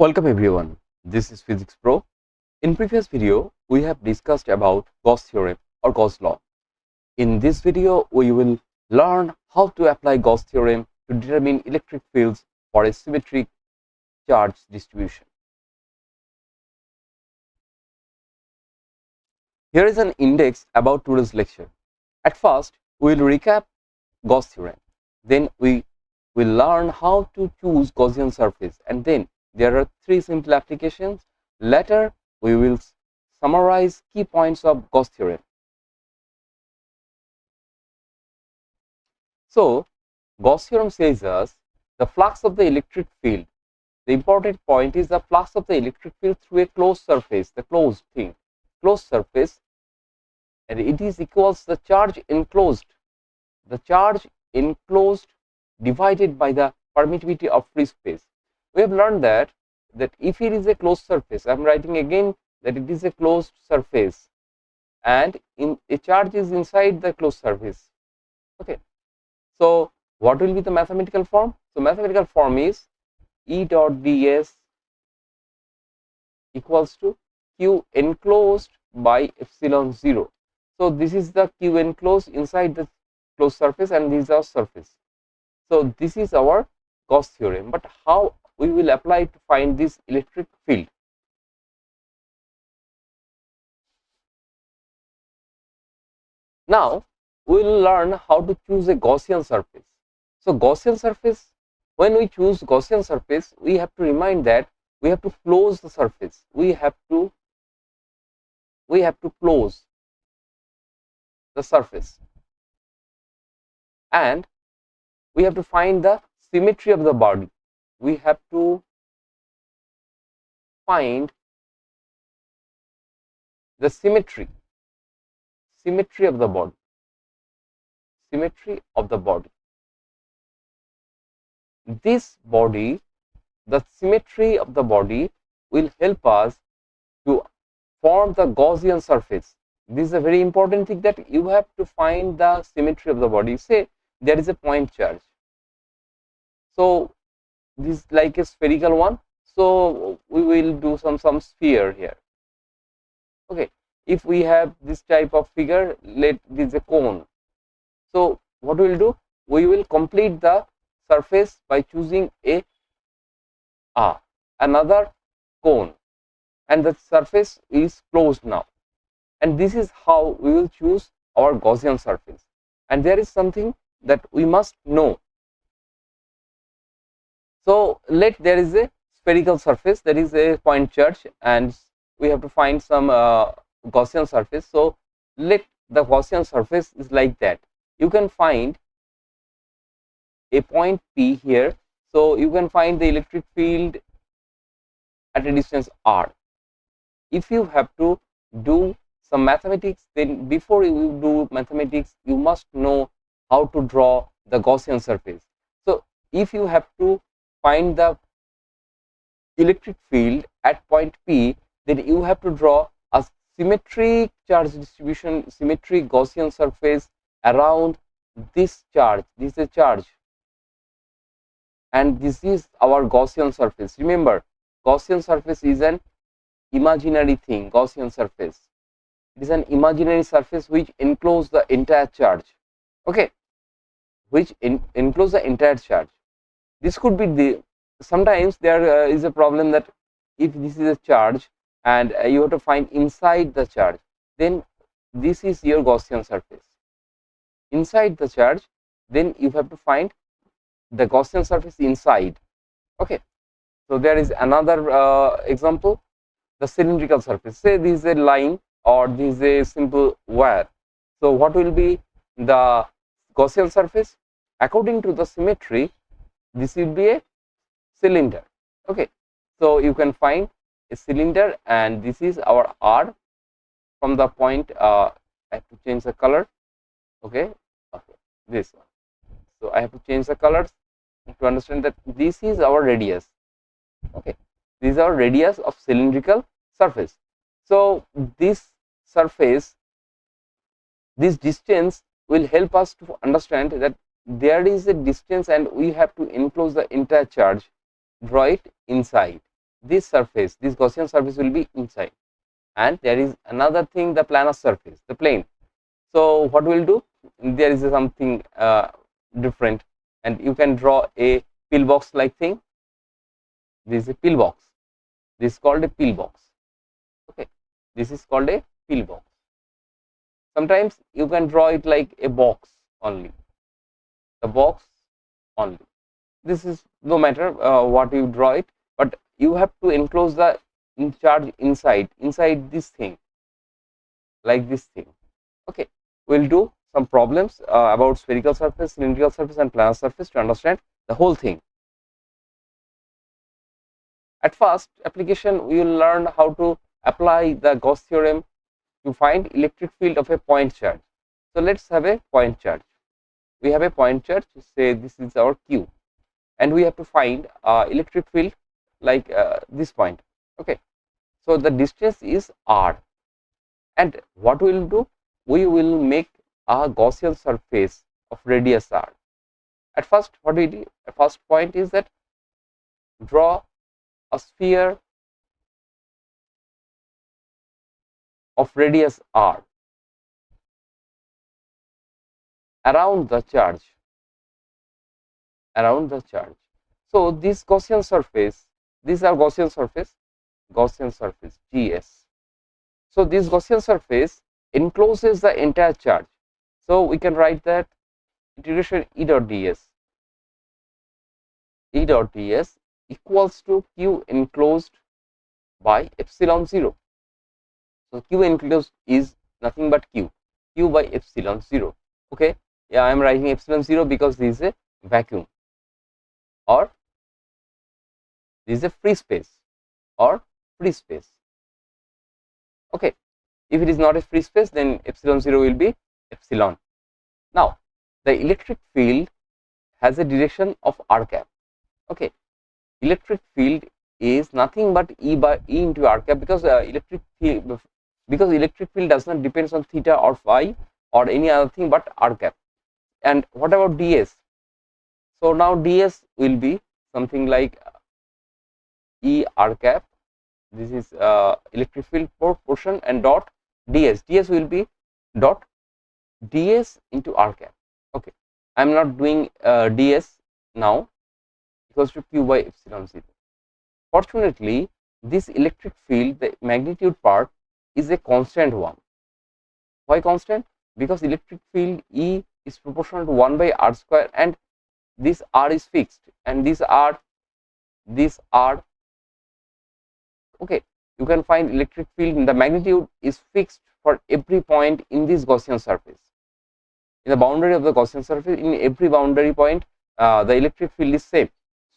Welcome everyone, this is Physics Pro. In previous video, we have discussed about Gauss Theorem or Gauss Law. In this video, we will learn how to apply Gauss Theorem to determine electric fields for a symmetric charge distribution. Here is an index about today's lecture. At first, we will recap Gauss Theorem. Then we will learn how to choose Gaussian surface, and then there are three simple applications. Later, we will summarize key points of Gauss Theorem. So, Gauss Theorem says us the flux of the electric field. The important point is the flux of the electric field through a closed surface, the closed surface, and it is equals the charge enclosed divided by the permittivity of free space. We have learned that if it is a closed surface, I am writing again that it is a closed surface and a charge is inside the closed surface. Okay. So, what will be the mathematical form? So, mathematical form is E dot ds equals to Q enclosed by epsilon 0. So, this is the Q enclosed inside the closed surface and these are surface. So, this is our Gauss theorem, but how we will apply to find this electric field? Now, we will learn how to choose a Gaussian surface. So, Gaussian surface, when we choose Gaussian surface, we have to remind that we have to close the surface. We have to close the surface, and we have to find the symmetry of the body. We have to find the symmetry of the body. This body, the symmetry of the body will help us to form the Gaussian surface. This is a very important thing, that you have to find the symmetry of the body. Say there is a point charge. So, this is like a spherical one. So, we will do some sphere here. Okay. If we have this type of figure, let this is a cone. So, what we will do? We will complete the surface by choosing another cone, and the surface is closed now. And this is how we will choose our Gaussian surface. And there is something that we must know. So, there is a spherical surface, there is a point charge, and we have to find some Gaussian surface. So, let the Gaussian surface is like that. You can find a point P here. So, you can find the electric field at a distance r. If you have to do some mathematics, then before you do mathematics, you must know how to draw the Gaussian surface. So, if you have to find the electric field at point P, then you have to draw a symmetric charge distribution, symmetric Gaussian surface around this charge. This is a charge, and this is our Gaussian surface. Remember, Gaussian surface is an imaginary thing. Gaussian surface, it is an imaginary surface which encloses the entire charge. Okay, which enclose the entire charge. This could be sometimes there is a problem that if this is a charge and you have to find inside the charge, then this is your Gaussian surface. Inside the charge, then you have to find the Gaussian surface inside. Okay. So, there is another example, the cylindrical surface. Say this is a line or this is a simple wire. So, what will be the Gaussian surface? According to the symmetry, this will be a cylinder. Okay. So, you can find a cylinder, and this is our R from the point. I have to change the color. Okay. This one. So, I have to change the colors to understand that this is our radius. Okay. This is our radius of cylindrical surface. So, this surface, this distance will help us to understand that there is a distance and we have to enclose the entire charge, draw it inside. this surface, this Gaussian surface will be inside, and there is another thing, the planar surface, the plane. So what we'll do, there is something different, and you can draw a pillbox like thing. This is a pillbox. This is called a pillbox. Okay, this is called a pillbox. Sometimes you can draw it like a box only, the box only. This is no matter what you draw it, but you have to enclose the charge inside this thing, like this thing. Okay, we'll do some problems about spherical surface, cylindrical surface, and planar surface to understand the whole thing. At first application, we will learn how to apply the Gauss theorem to find electric field of a point charge. So let's have a point charge. We have a point charge, say this is our Q, and we have to find electric field like this point. Okay, so the distance is r, and what we will do, we will make a Gaussian surface of radius r. At first, what we do, the first point is that draw a sphere of radius r around the charge. So this Gaussian surface, these are Gaussian surface GS. So this Gaussian surface encloses the entire charge. So we can write that integration E dot ds equals to Q enclosed by epsilon 0. So Q enclosed is nothing but Q by epsilon 0. Okay, yeah, I am writing epsilon 0 because this is a vacuum, or this is a free space, Okay, if it is not a free space, then epsilon 0 will be epsilon. Now the electric field has a direction of r cap. Okay, electric field is nothing but E into r cap, because electric field does not depends on theta or phi or any other thing but r cap. And what about ds? So now ds will be something like E r cap. This is electric field portion, and dot ds will be dot ds into r cap. Okay, I am not doing ds now, equals to Q by epsilon 0. Fortunately, this electric field, the magnitude part, is a constant one. Why constant? Because electric field E is proportional to 1 by r square, and this r is fixed, and this r. Okay, you can find electric field, the magnitude is fixed for every point in this Gaussian surface. In the boundary of the Gaussian surface, in every boundary point, the electric field is same.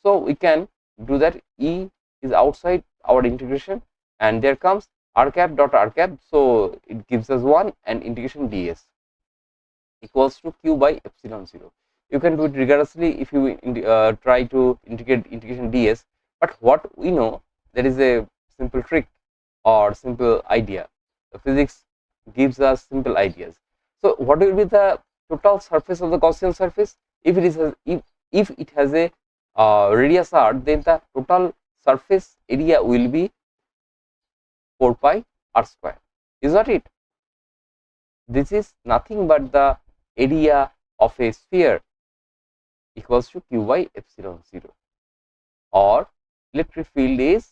So we can do that. E is outside our integration, and there comes r cap dot r cap. So it gives us 1, and integration ds equals to Q by epsilon 0. You can do it rigorously if you try to integrate integration ds. But what we know, there is a simple trick or simple idea. The physics gives us simple ideas. So what will be the total surface of the Gaussian surface? If it is if it has a radius r, then the total surface area will be 4 pi r square. Is that it? This is nothing but the area of a sphere equals to Q by epsilon 0, or electric field is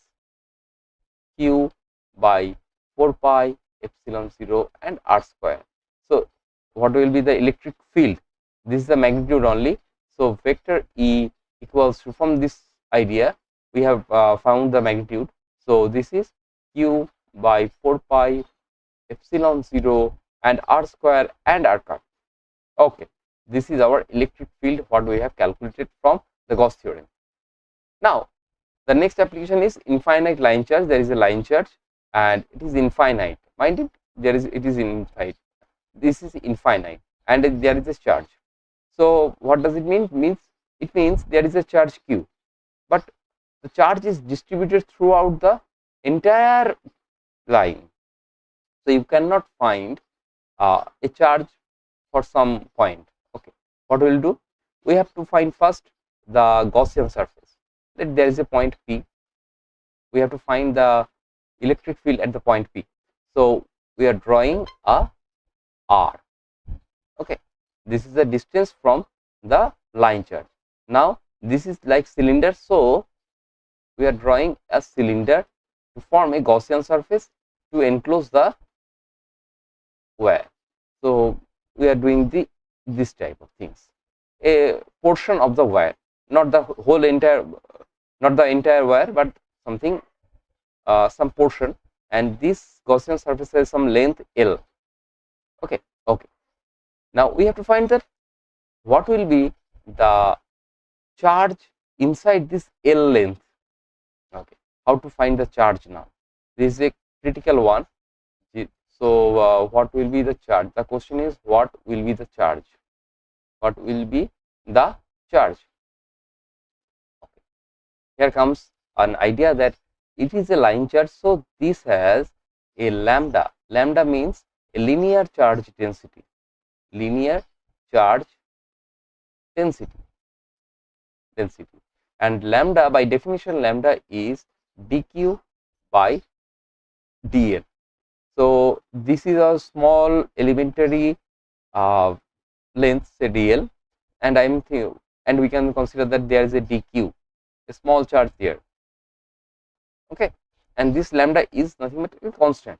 Q by 4 pi epsilon 0 and r square. So what will be the electric field? This is the magnitude only. So vector E equals to, from this idea we have found the magnitude. So this is Q by 4 pi epsilon 0 and r square and r cap. Okay, this is our electric field, what we have calculated from the Gauss theorem. Now the next application is infinite line charge. There is a line charge and it is infinite. Mind it, it is infinite. This is infinite, and there is a charge. So what does it mean? It means there is a charge Q, but the charge is distributed throughout the entire line. So you cannot find a charge for some point. Okay, what we will do? We have to find first the Gaussian surface. That there is a point P. we have to find the electric field at the point P. So we are drawing a R. Okay, this is the distance from the line charge. Now this is like cylinder, so we are drawing a cylinder to form a Gaussian surface to enclose the wire. So we are doing this type of things, a portion of the wire, not the whole entire, not the entire wire, but something, some portion, and this Gaussian surface has some length L. Okay. Now we have to find that what will be the charge inside this L length. Okay, how to find the charge now? This is a critical one. So what will be the charge? The question is, what will be the charge? What will be the charge? Okay. Here comes an idea that it is a line charge, so this has a lambda. Lambda means a linear charge density. Linear charge density. And lambda, by definition, lambda is dq by dl. So this is a small elementary length, say dl, and we can consider that there is a dq, a small charge there. Okay, and this lambda is nothing but a constant.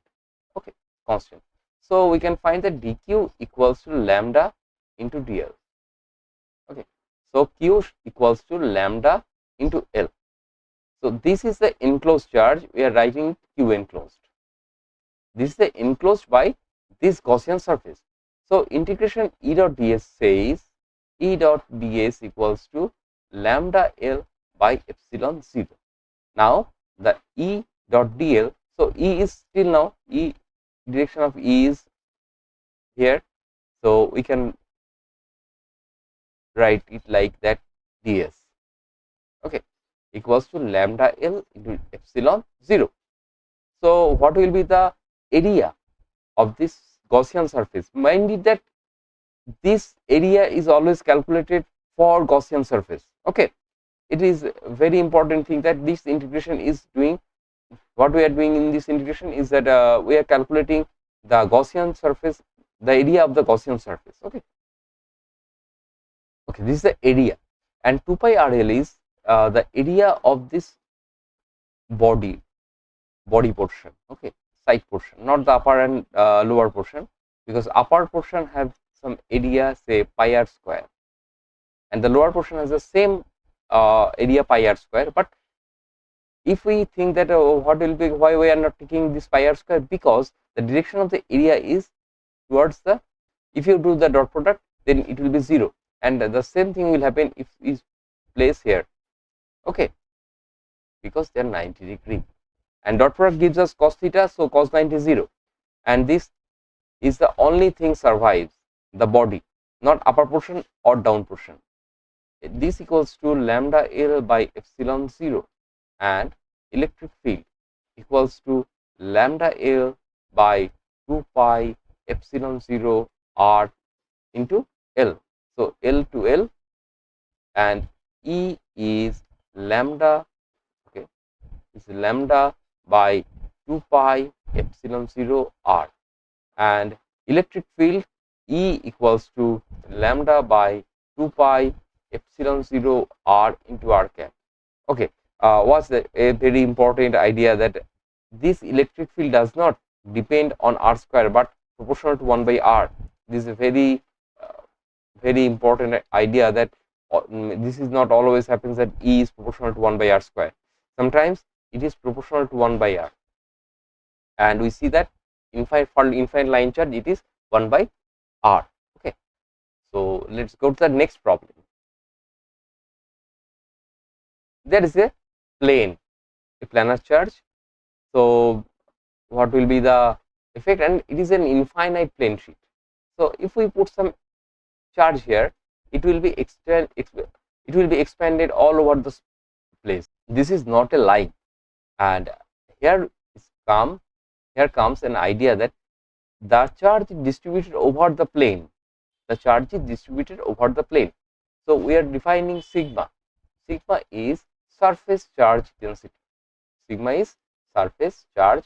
Okay, constant. So we can find that dq equals to lambda into dl. Okay, so q equals to lambda into L. So this is the enclosed charge. We are writing q enclosed. This is the enclosed by this Gaussian surface. So integration E dot ds says E dot ds equals to lambda L by epsilon 0. Now the E dot dl, so E is still now, E, direction of E is here, so we can write it like that, ds, okay, equals to lambda L into epsilon 0. So what will be the area of this Gaussian surface? Mind it that this area is always calculated for Gaussian surface. Okay, it is a very important thing that this integration is doing. What we are doing in this integration is that we are calculating the Gaussian surface, the area of the Gaussian surface. Okay, this is the area, and 2 pi RL is the area of this body portion. Okay, side portion, not the upper and lower portion, because upper portion have some area, say pi r square, and the lower portion has the same area pi r square. But if we think that what will be, why we are not taking this pi r square, because the direction of the area is towards the, if you do the dot product, then it will be 0, and the same thing will happen if is placed here. Okay, because they are 90 degree, and dot product gives us cos theta, so cos 90 is 0, and this is the only thing survives the body, not upper portion or down portion. This equals to lambda L by epsilon 0, and electric field equals to lambda L by 2 pi epsilon 0 r into L. So L to L, and E is lambda, okay, is lambda by 2 pi epsilon 0 r, and electric field E equals to lambda by 2 pi epsilon 0 r into r cap. Okay, what's a very important idea, that this electric field does not depend on r square but proportional to 1 by r. This is a very very important idea, that this is not always happens that E is proportional to 1 by r square. Sometimes it is proportional to 1 by r, and we see that for infinite line charge it is 1 by r. Okay, so let's go to the next problem. There is a plane, a planar charge. So what will be the effect? And it is an infinite plane sheet. So if we put some charge here, it will be expanded all over the place. This is not a line, and here comes an idea that the charge is distributed over the plane. The charge is distributed over the plane. So we are defining sigma. Sigma is surface charge density. Sigma is surface charge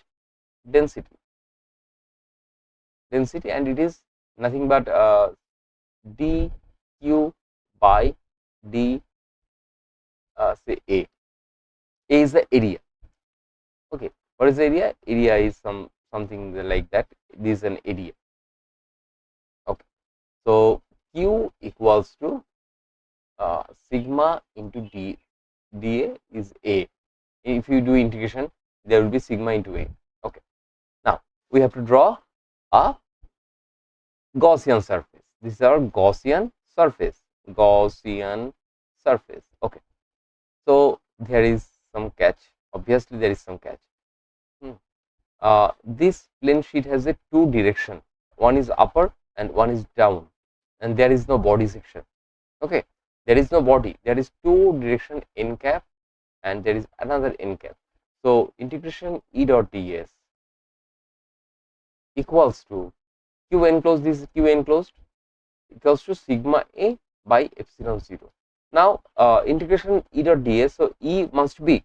density, and it is nothing but dq by d say a. A is the area. Okay, what is the area? Area is something like that. It is an area. Okay, so q equals to sigma into dA is a. If you do integration, there will be sigma into a. Okay, now we have to draw a Gaussian surface. This is our Gaussian surface. Gaussian surface. Okay, so there is some catch. Obviously, there is some catch. This plane sheet has a two direction. One is upper and one is down, and there is no body section. Okay, there is no body. There is two direction n cap, and there is another n cap. So integration E dot ds equals to q enclosed. This is q enclosed equals to sigma a by epsilon 0. Now integration E dot ds. So E must be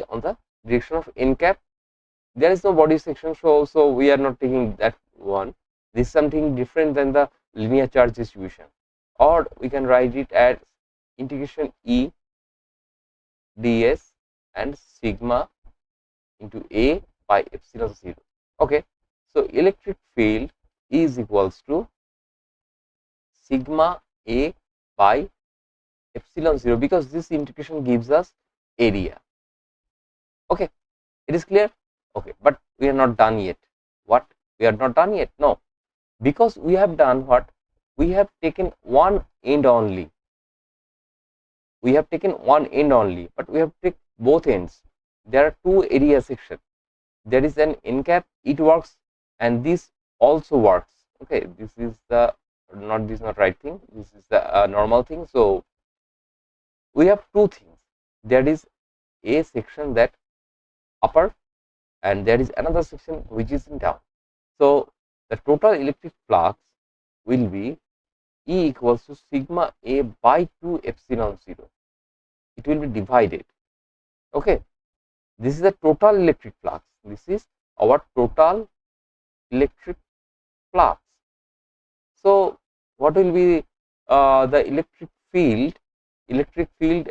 on the direction of n cap. There is no body section, so we are not taking that one. This is something different than the linear charge distribution, or we can write it as integration E ds and sigma into a by epsilon 0. Okay, so electric field is equals to sigma a by epsilon 0, because this integration gives us area. Okay, it is clear. Okay, but we are not done yet. What? We are not done yet? No, because we have done what? We have taken one end only. We have taken one end only, but we have taken both ends. There are two area sections. There is an n cap, it works, and this also works. Okay, this is the not right thing. This is the normal thing. So we have two things. There is a section that upper, and there is another section which is in down. So the total electric flux will be E equals to sigma a by 2 epsilon 0. It will be divided. Okay, this is the total electric flux. This is our total electric flux. So what will be the electric field? Electric field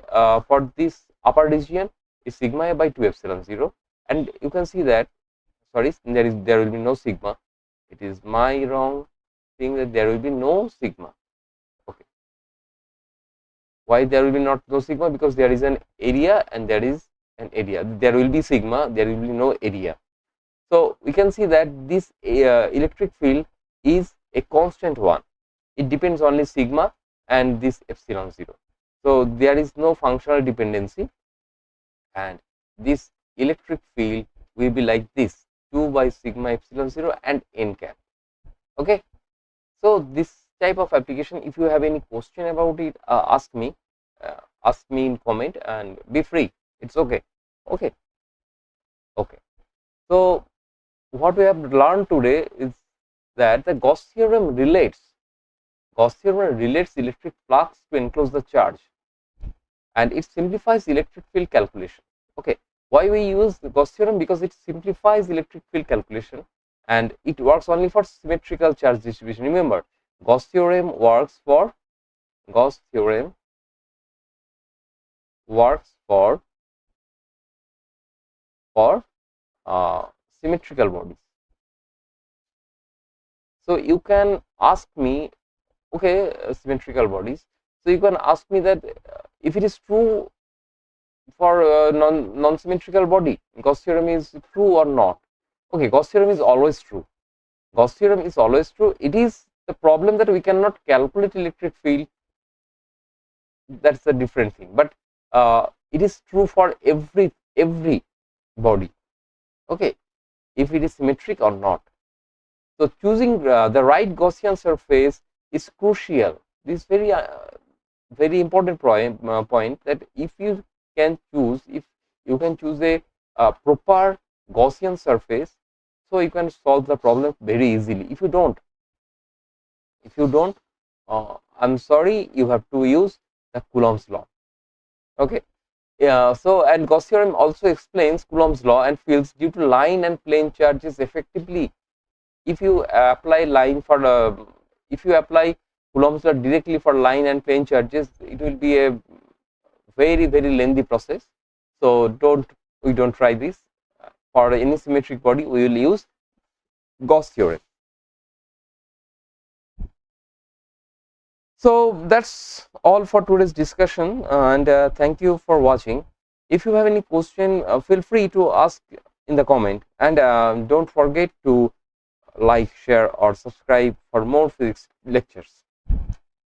for this upper region is sigma a by 2 epsilon 0, and you can see that, sorry, there will be no sigma. It is my wrong thing that there will be no sigma. Okay, why there will be no sigma? Because there is an area and there is an area. There will be sigma, there will be no area. So we can see that this electric field is a constant one. It depends only sigma and this epsilon 0. So there is no functional dependency, and this electric field will be like this, 2 by sigma epsilon 0 and n cap. Okay, so this type of application, if you have any question about it, ask me in comment, and be free. It's okay. Okay. So what we have learned today is that the Gauss theorem relates electric flux to enclose the charge, and it simplifies electric field calculation. Okay, why we use the Gauss theorem? Because it simplifies electric field calculation, and it works only for symmetrical charge distribution. Remember, Gauss theorem works for symmetrical bodies. So you can ask me, okay, symmetrical bodies. So you can ask me that if it is true for non-symmetrical body, Gauss theorem is true or not? Okay, Gauss theorem is always true. Gauss theorem is always true. It is the problem that we cannot calculate electric field. That's a different thing. But it is true for every body. Okay, if it is symmetric or not. So choosing the right Gaussian surface is crucial. This very very important point, that if you can choose a proper Gaussian surface, so you can solve the problem very easily. If you don't, I'm sorry, you have to use the Coulomb's law. Okay, And Gauss theorem also explains Coulomb's law and fields due to line and plane charges effectively. If you apply if you apply Coulomb's law directly for line and plane charges, it will be a very lengthy process. So we don't try this. For any symmetric body, we will use Gauss theorem. So that's all for today's discussion, and thank you for watching. If you have any question, feel free to ask in the comment, and don't forget to like, share or subscribe for more physics lectures.